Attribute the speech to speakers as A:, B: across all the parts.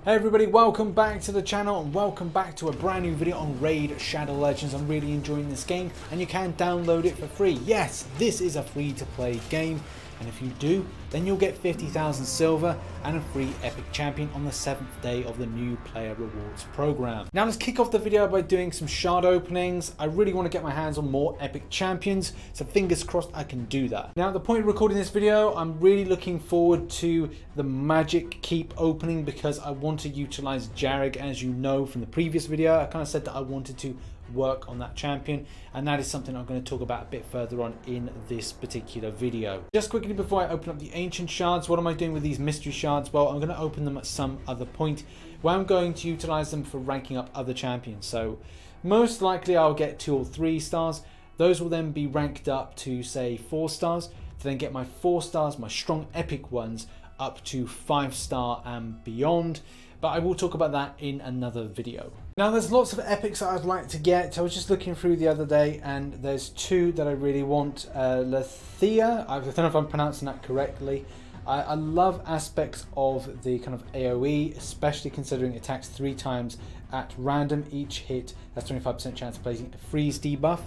A: Hey everybody, welcome back to the channel and welcome back to a brand new video on Raid Shadow Legends. I'm really enjoying this game and you can download it for free. Yes, this is a free to play game, and if you do, then you'll get 50,000 silver and a free epic champion on the 7th day of the new player rewards program. Now let's kick off the video by doing some shard openings. I really want to get my hands on more epic champions, so fingers crossed I can do that. Now at the point of recording this video, I'm really looking forward to the magic keep opening because I want to utilize Jarek. As you know from the previous video, I kind of said that I wanted to work on that champion, and that is something I'm going to talk about a bit further on in this particular video. Just quickly before I open up the ancient shards, what am I doing with these mystery shards? Well, I'm going to open them at some other point where I'm going to utilize them for ranking up other champions. So most likely I'll get 2 or 3 stars. Those will then be ranked up to say 4 stars to then get my 4 stars, my strong epic ones, up to 5-star and beyond. But I will talk about that in another video. Now there's lots of epics that I'd like to get. I was just looking through the other day and there's 2 that I really want. Lethea, I don't know if I'm pronouncing that correctly. I love aspects of the kind of AoE, especially considering it attacks 3 times at random each hit. That's 25% chance of placing a freeze debuff.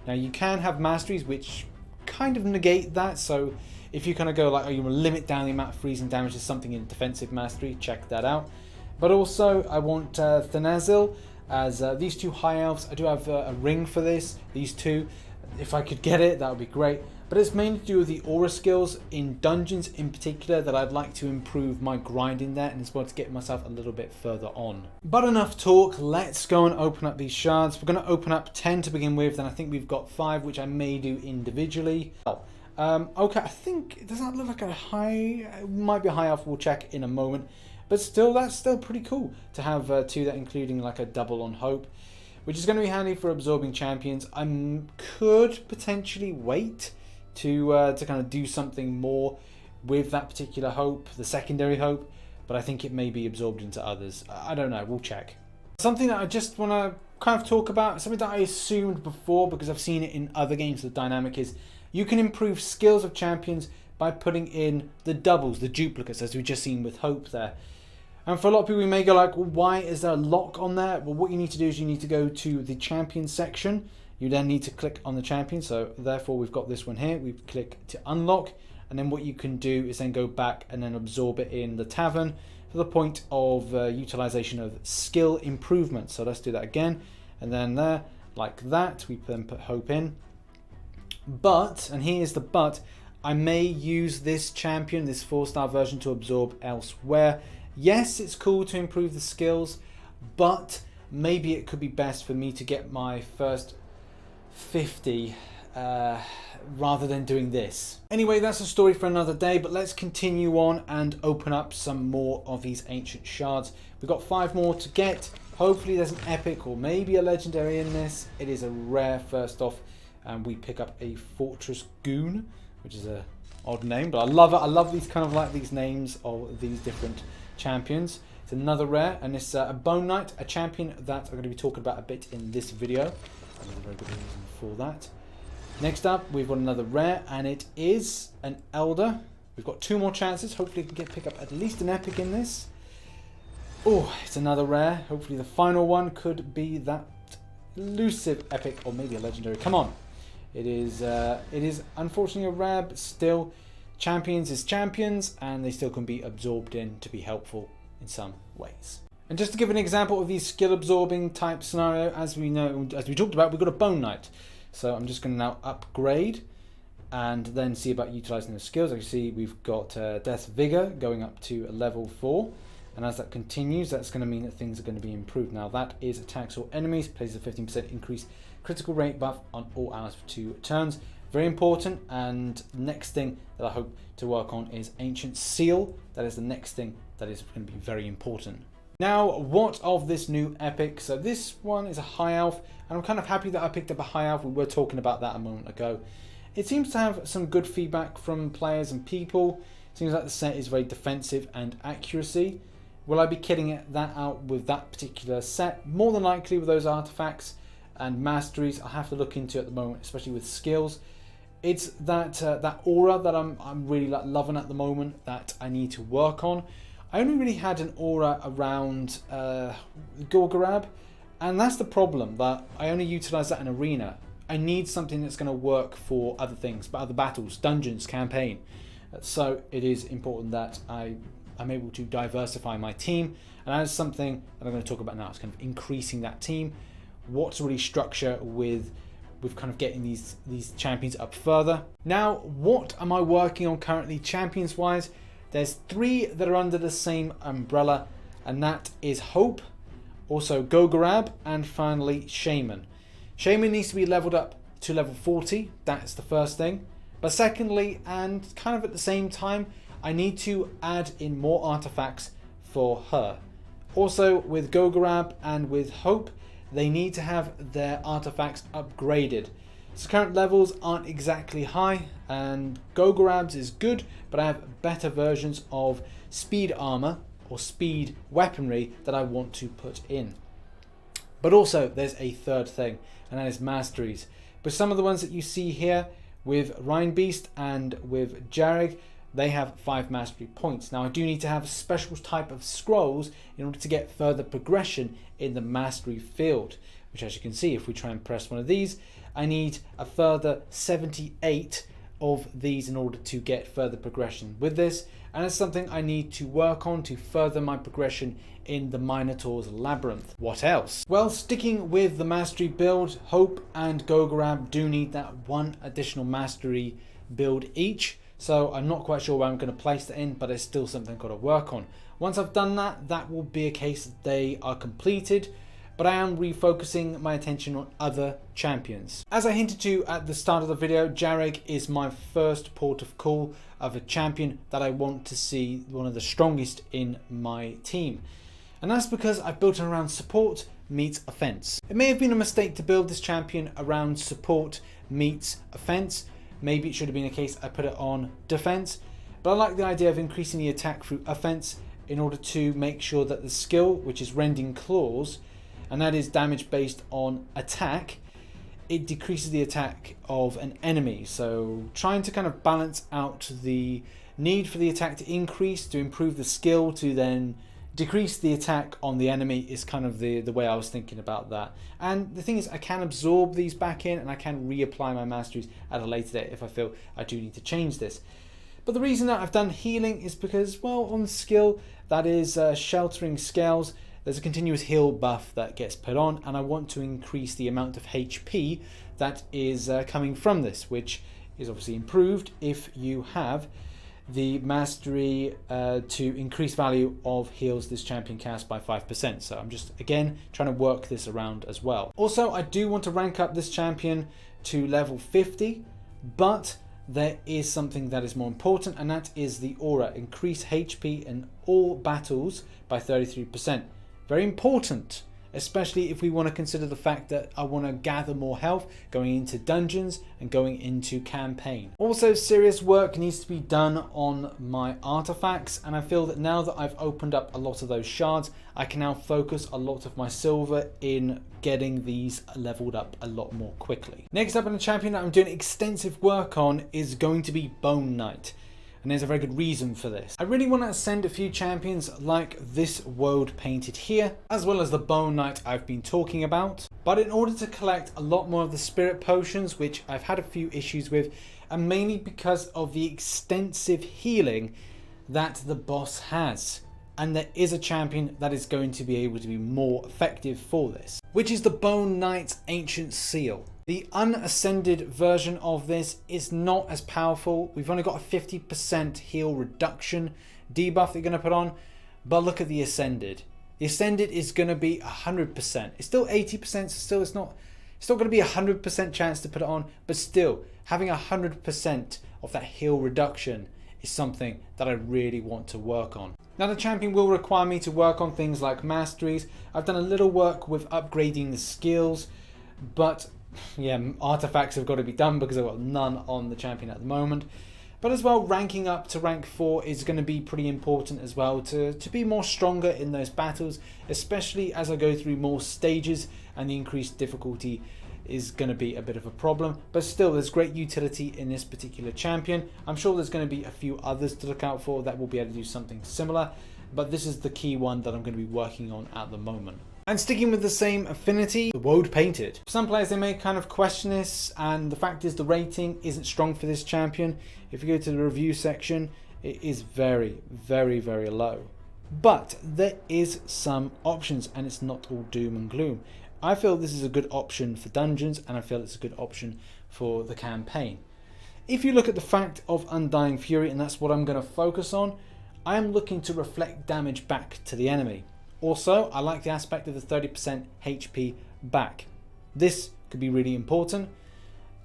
A: Now you can have masteries which kind of negate that, so if you kind of go like, oh, you want to limit down the amount of freezing damage to something in defensive mastery, check that out. But also I want Thanazil as these 2 high elves. I do have a ring for this, these 2. If I could get it, that would be great. But it's mainly to do with the aura skills in dungeons in particular that I'd like to improve my grinding there, and as well to get myself a little bit further on. But enough talk, let's go and open up these shards. We're going to open up 10 to begin with, then I think we've got 5 which I may do individually. Okay, I think, does that look like a high, it might be a high elf, we'll check in a moment. But still, that's still pretty cool to have 2 that including like a double on hope, which is going to be handy for absorbing champions. I could potentially wait to kind of do something more with that particular hope, the secondary hope, but I think it may be absorbed into others. I don't know, we'll check. Something that I just want to kind of talk about, something that I assumed before because I've seen it in other games, the dynamic is you can improve skills of champions by putting in the doubles, the duplicates, as we've just seen with hope there. And for a lot of people, you may go like, well, why is there a lock on there? Well, what you need to do is you need to go to the champion section. You then need to click on the champion. So therefore, we've got this one here. We click to unlock. And then what you can do is then go back and then absorb it in the tavern for the point of utilization of skill improvement. So let's do that again. And then there, like that, we then put hope in. But, and here's the but, I may use this champion, this 4-star version, to absorb elsewhere. Yes, it's cool to improve the skills, but maybe it could be best for me to get my first 50 rather than doing this. Anyway, that's a story for another day, but let's continue on and open up some more of these ancient shards. We've got 5 more to get. Hopefully there's an epic or maybe a legendary in this. It is a rare first off, and we pick up a Fortress Goon, which is a odd name, but I love it. I love these kind of like these names of these different champions. It's another rare, and it's a Bone Knight, a champion that I'm going to be talking about a bit in this video. Another very good reason for that. Next up, we've got another rare, and it is an Elder. We've got 2 more chances. Hopefully we can pick up at least an epic in this. Oh, it's another rare. Hopefully the final one could be that elusive epic, or maybe a legendary. Come on. It is unfortunately a rare, but still, champions is champions, and they still can be absorbed in to be helpful in some ways. And just to give an example of these skill absorbing type scenario, as we know, as we talked about, we've got a Bone Knight. So I'm just going to now upgrade and then see about utilizing the skills. As you see, we've got Death Vigor going up to a level 4. And as that continues, that's going to mean that things are going to be improved. Now that is attacks all enemies, places a 15% increased critical rate buff on all allies for 2 turns. Very important. And next thing that I hope to work on is Ancient Seal. That is the next thing that is going to be very important. Now, what of this new epic? So this one is a high elf, and I'm kind of happy that I picked up a high elf. We were talking about that a moment ago. It seems to have some good feedback from players and people. It seems like the set is very defensive and accuracy. Will I be kitting that out with that particular set? More than likely with those artifacts and masteries. I'll have to look into at the moment, especially with skills. It's that that aura that I'm really loving at the moment that I need to work on. I only really had an aura around Gorgarab, and that's the problem, that I only utilize that in arena. I need something that's going to work for other things, but other battles, dungeons, campaign. So it is important that I'm able to diversify my team, and that is something that I'm going to talk about now. It's kind of increasing that team. What's really structure with kind of getting these champions up further. Now, what am I working on currently champions wise? There's 3 that are under the same umbrella, and that is Hope, also Gorgarab, and finally Shaman. Shaman needs to be leveled up to level 40, that's the first thing. But secondly, and kind of at the same time, I need to add in more artifacts for her. Also with Gorgarab and with Hope, they need to have their artifacts upgraded. So current levels aren't exactly high, and Gorgarab's is good, but I have better versions of speed armor or speed weaponry that I want to put in. But also there's a third thing, and that is masteries. But some of the ones that you see here with Rhinebeast and with Jarek, they have 5 mastery points. Now I do need to have a special type of scrolls in order to get further progression in the mastery field, which, as you can see, if we try and press one of these, I need a further 78 of these in order to get further progression with this, and it's something I need to work on to further my progression in the Minotaur's Labyrinth. What else? Well, sticking with the mastery build, Hope and Gorgarab do need that 1 additional mastery build each. So I'm not quite sure where I'm going to place that in, but it's still something I've got to work on. Once I've done that, that will be a case that they are completed, but I am refocusing my attention on other champions. As I hinted to at the start of the video, Jarek is my first port of call of a champion that I want to see one of the strongest in my team. And that's because I built it around support meets offense. It may have been a mistake to build this champion around support meets offense. Maybe it should have been a case I put it on defense, but I like the idea of increasing the attack through offense in order to make sure that the skill, which is Rending Claws, and that is damage based on attack, it decreases the attack of an enemy. So trying to kind of balance out the need for the attack to increase to improve the skill to then decrease the attack on the enemy is kind of the way I was thinking about that. And the thing is, I can absorb these back in and I can reapply my masteries at a later date if I feel I do need to change this. But the reason that I've done healing is because, well, on the skill that is Sheltering Scales, there's a continuous heal buff that gets put on, and I want to increase the amount of HP that is coming from this, which is obviously improved if you have the mastery to increase value of heals this champion casts by 5%. So I'm just, again, trying to work this around as well. Also, I do want to rank up this champion to level 50, but there is something that is more important, and that is the aura. Increase HP in all battles by 33%. Very important, especially if we want to consider the fact that I want to gather more health going into dungeons and going into campaign. Also, serious work needs to be done on my artifacts, and I feel that now that I've opened up a lot of those shards, I can now focus a lot of my silver in getting these leveled up a lot more quickly. Next up in the champion that I'm doing extensive work on is going to be Bone Knight. And there's a very good reason for this. I really want to ascend a few champions like this Warpainted here, as well as the Bone Knight I've been talking about. But in order to collect a lot more of the spirit potions, which I've had a few issues with, and mainly because of the extensive healing that the boss has. And there is a champion that is going to be able to be more effective for this, which is the Bone Knight's Ancient Seal. The unascended version of this is not as powerful. We've only got a 50% heal reduction debuff they're going to put on, but look at the ascended. The ascended is going to be 100%. It's still 80%, so still it's not going to be 100% chance to put it on, but still having 100% of that heal reduction is something that I really want to work on. Now the champion will require me to work on things like masteries. I've done a little work with upgrading the skills, but yeah, artifacts have got to be done because I've got none on the champion at the moment. But as well, ranking up to rank 4 is going to be pretty important as well to be more stronger in those battles, especially as I go through more stages, and the increased difficulty is going to be a bit of a problem. But still, there's great utility in this particular champion. I'm sure there's going to be a few others to look out for that will be able to do something similar. but this is the key one that I'm going to be working on at the moment. And sticking with the same affinity, the Warpainted. For some players, they may kind of question this, and the fact is the rating isn't strong for this champion. If you go to the review section, it is very, very, very low. But there is some options, and it's not all doom and gloom. I feel this is a good option for dungeons, and I feel it's a good option for the campaign. If you look at the fact of Undying Fury, and that's what I'm going to focus on, I am looking to reflect damage back to the enemy. Also, I like the aspect of the 30% HP back. This could be really important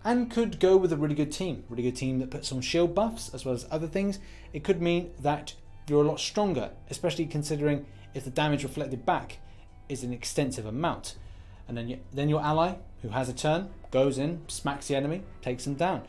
A: and could go with a really good team that puts on shield buffs as well as other things. It could mean that you're a lot stronger, especially considering if the damage reflected back is an extensive amount. And then your ally, who has a turn, goes in, smacks the enemy, takes them down.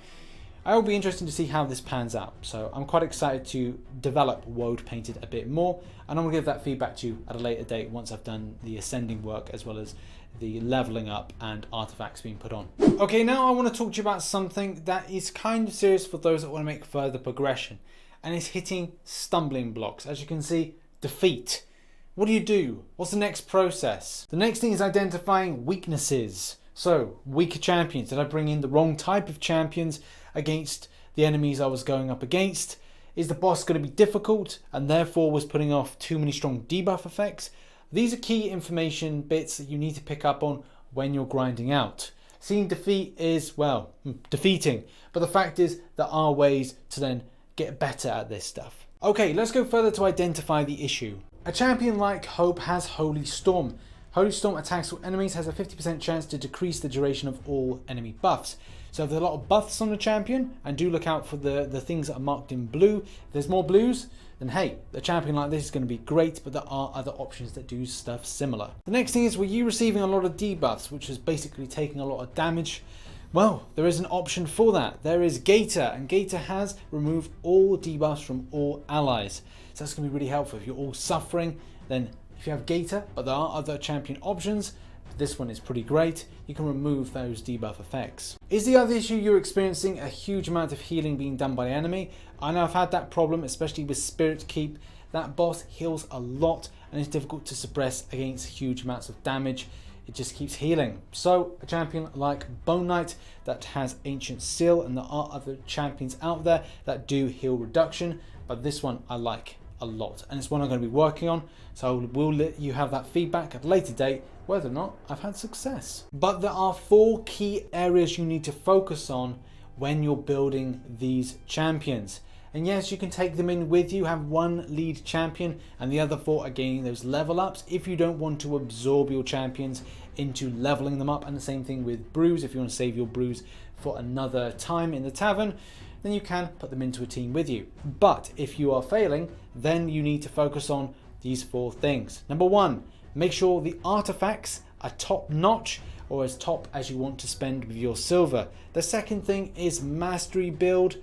A: It will be interesting to see how this pans out. So I'm quite excited to develop Warpainted a bit more, and I'm going to give that feedback to you at a later date once I've done the ascending work as well as the leveling up and artifacts being put on. Okay, now I want to talk to you about something that is kind of serious for those that want to make further progression, and it's hitting stumbling blocks. As you can see, defeat. What do you do? What's the next process? The next thing is identifying weaknesses. So, weaker champions. Did I bring in the wrong type of champions against the enemies I was going up against? Is the boss going to be difficult and therefore was putting off too many strong debuff effects? These are key information bits that you need to pick up on when you're grinding out. Seeing defeat is, well, defeating. But the fact is there are ways to then get better at this stuff. Okay, let's go further to identify the issue. A champion like Hope has Holy Storm. Holy Storm attacks all enemies, has a 50% chance to decrease the duration of all enemy buffs. So if there are a lot of buffs on the champion, and do look out for the things that are marked in blue. If there's more blues, then hey, a champion like this is going to be great, but there are other options that do stuff similar. The next thing is, were you receiving a lot of debuffs, which is basically taking a lot of damage? Well, there is an option for that. There is Gator, and Gator has removed all debuffs from all allies. So that's going to be really helpful. If you're all suffering, then if you have Gator, but there are other champion options, this one is pretty great. You can remove those debuff effects. Is the other issue you're experiencing a huge amount of healing being done by the enemy? I know I've had that problem, especially with Spirit Keep. That boss heals a lot and it's difficult to suppress against huge amounts of damage. It just keeps healing. So a champion like Bone Knight that has Ancient Seal, and there are other champions out there that do heal reduction, but this one I like a lot, and it's one I'm going to be working on, so I will let you have that feedback at a later date whether or not I've had success. But there are 4 key areas you need to focus on when you're building these champions. And yes, you can take them in with you, have one lead champion and the other 4 are gaining those level ups if you don't want to absorb your champions into leveling them up. And the same thing with brews. If you want to save your brews for another time in the tavern, then you can put them into a team with you. But if you are failing, then you need to focus on these 4 things. Number 1, make sure the artifacts are top notch, or as top as you want to spend with your silver. The second thing is mastery build.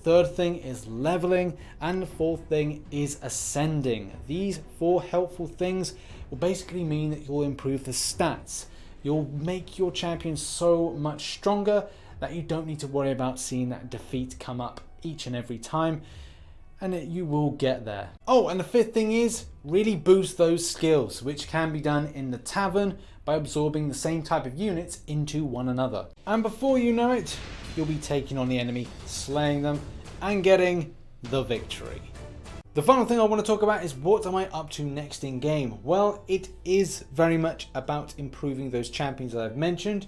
A: Third thing is leveling, and the 4th thing is ascending. These 4 helpful things will basically mean that you'll improve the stats. You'll make your champion so much stronger that you don't need to worry about seeing that defeat come up each and every time, and you will get there. Oh, and the 5th thing is really boost those skills, which can be done in the tavern by absorbing the same type of units into one another. And before you know it, you'll be taking on the enemy, slaying them, and getting the victory. The final thing I want to talk about is, what am I up to next in game? Well, it is very much about improving those champions that I've mentioned,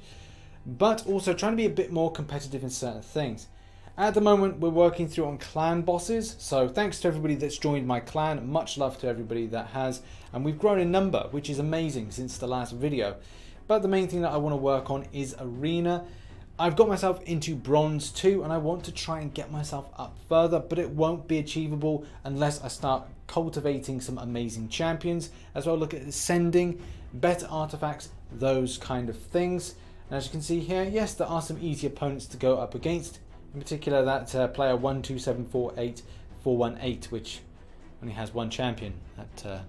A: but also trying to be a bit more competitive in certain things. At the moment, we're working through on clan bosses, so thanks to everybody that's joined my clan, much love to everybody that has, and we've grown in number, which is amazing since the last video. But the main thing that I want to work on is arena. I've got myself into bronze 2, and I want to try and get myself up further, but it won't be achievable unless I start cultivating some amazing champions, as well look at ascending, better artifacts, those kind of things. And as you can see here, yes, there are some easy opponents to go up against. In particular, that player 12748418, which only has 1 champion. That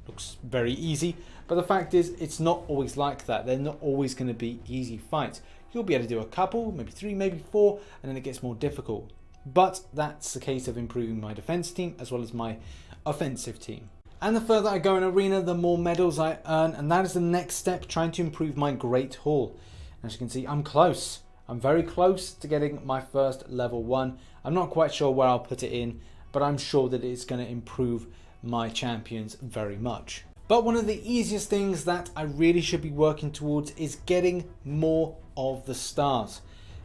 A: looks very easy, but the fact is, it's not always like that. They're not always going to be easy fights. You'll be able to do a couple, maybe 3, maybe 4, and then it gets more difficult. But that's the case of improving my defense team as well as my offensive team. And the further I go in Arena, the more medals I earn, and that is the next step, trying to improve my Great Hall. As you can see, I'm close. I'm very close to getting my first level 1. I'm not quite sure where I'll put it in, but I'm sure that it's going to improve my champions very much. But one of the easiest things that I really should be working towards is getting more of the stars.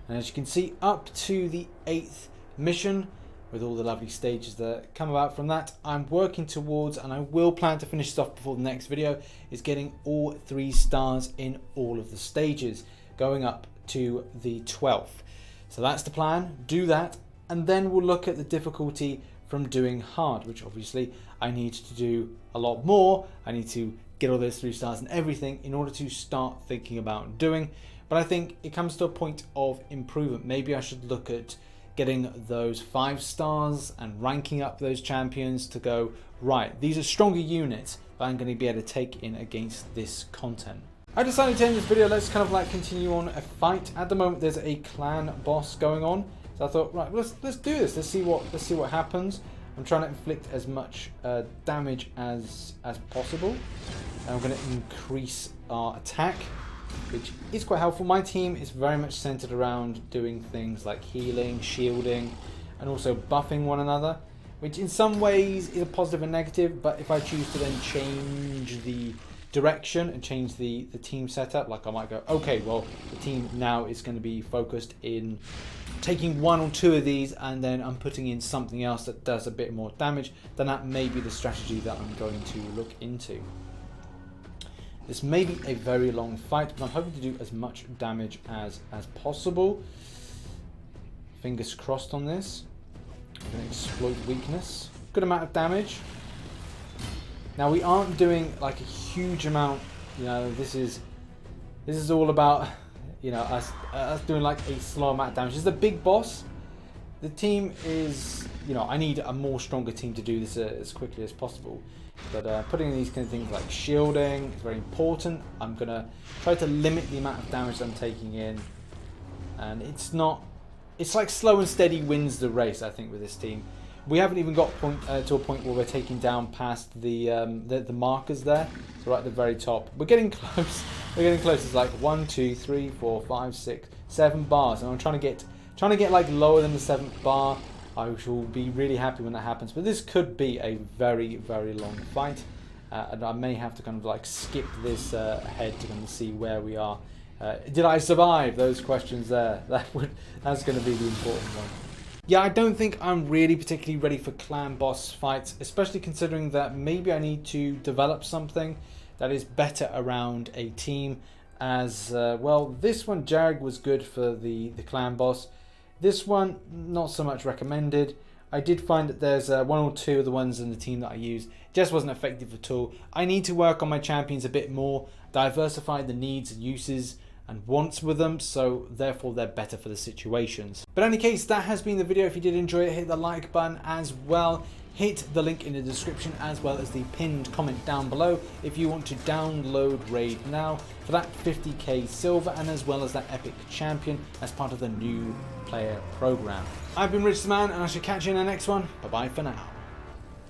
A: And as you can see, up to the 8th mission, with all the lovely stages that come about from that, I'm working towards, and I will plan to finish this off before the next video, is getting all 3 stars in all of the stages, going up to the 12th. So that's the plan, do that, and then we'll look at the difficulty from doing hard, which obviously I need to do a lot more. I need to get all those 3 stars and everything in order to start thinking about doing. But I think it comes to a point of improvement. Maybe I should look at getting those 5 stars and ranking up those champions to go, right, these are stronger units that I'm going to be able to take in against this content. I decided to end this video, let's kind of like continue on a fight. At the moment there's a clan boss going on. So I thought, right, let's do this. Let's see what happens. I'm trying to inflict as much damage as possible. And I'm going to increase our attack, which is quite helpful. My team is very much centered around doing things like healing, shielding, and also buffing one another, which in some ways is a positive and negative. But if I choose to then change the direction and change the team setup, like I might go, okay, well, the team now is going to be focused in taking 1 or 2 of these, and then I'm putting in something else that does a bit more damage, then that may be the strategy that I'm going to look into. This may be a very long fight, but I'm hoping to do as much damage as possible. Fingers crossed on this. I'm going to exploit weakness. Good amount of damage. Now we aren't doing like a huge amount, you know, this is all about, you know, us doing like a slow amount of damage. This is the big boss. The team is, you know, I need a more stronger team to do this as quickly as possible. But putting in these kind of things like shielding is very important. I'm going to try to limit the amount of damage I'm taking in. And it's like slow and steady wins the race, I think, with this team. We haven't even got to a point where we're taking down past the markers there. So right at the very top. We're getting close. We're getting close. It's like 1, 2, 3, 4, 5, 6, 7 bars. And I'm trying to get like lower than the 7th bar. I shall be really happy when that happens. But this could be a very, very long fight. And I may have to kind of like skip this ahead to kind of see where we are. Did I survive? Those questions there. That's going to be the important one. Yeah, I don't think I'm really particularly ready for clan boss fights, especially considering that maybe I need to develop something that is better around a team. As well, this one, Jarek, was good for the clan boss. This one, not so much recommended. I did find that there's 1 or 2 of the ones in the team that I use just wasn't effective at all. I need to work on my champions a bit more, diversify the needs and uses and wants with them, so therefore they're better for the situations. But in any case, that has been the video. If you did enjoy it, hit the like button as well. Hit the link in the description as well as the pinned comment down below if you want to download Raid now for that 50k silver and as well as that epic champion as part of the new player program. I've been Rich the Man, and I shall catch you in the next one. Bye bye for now.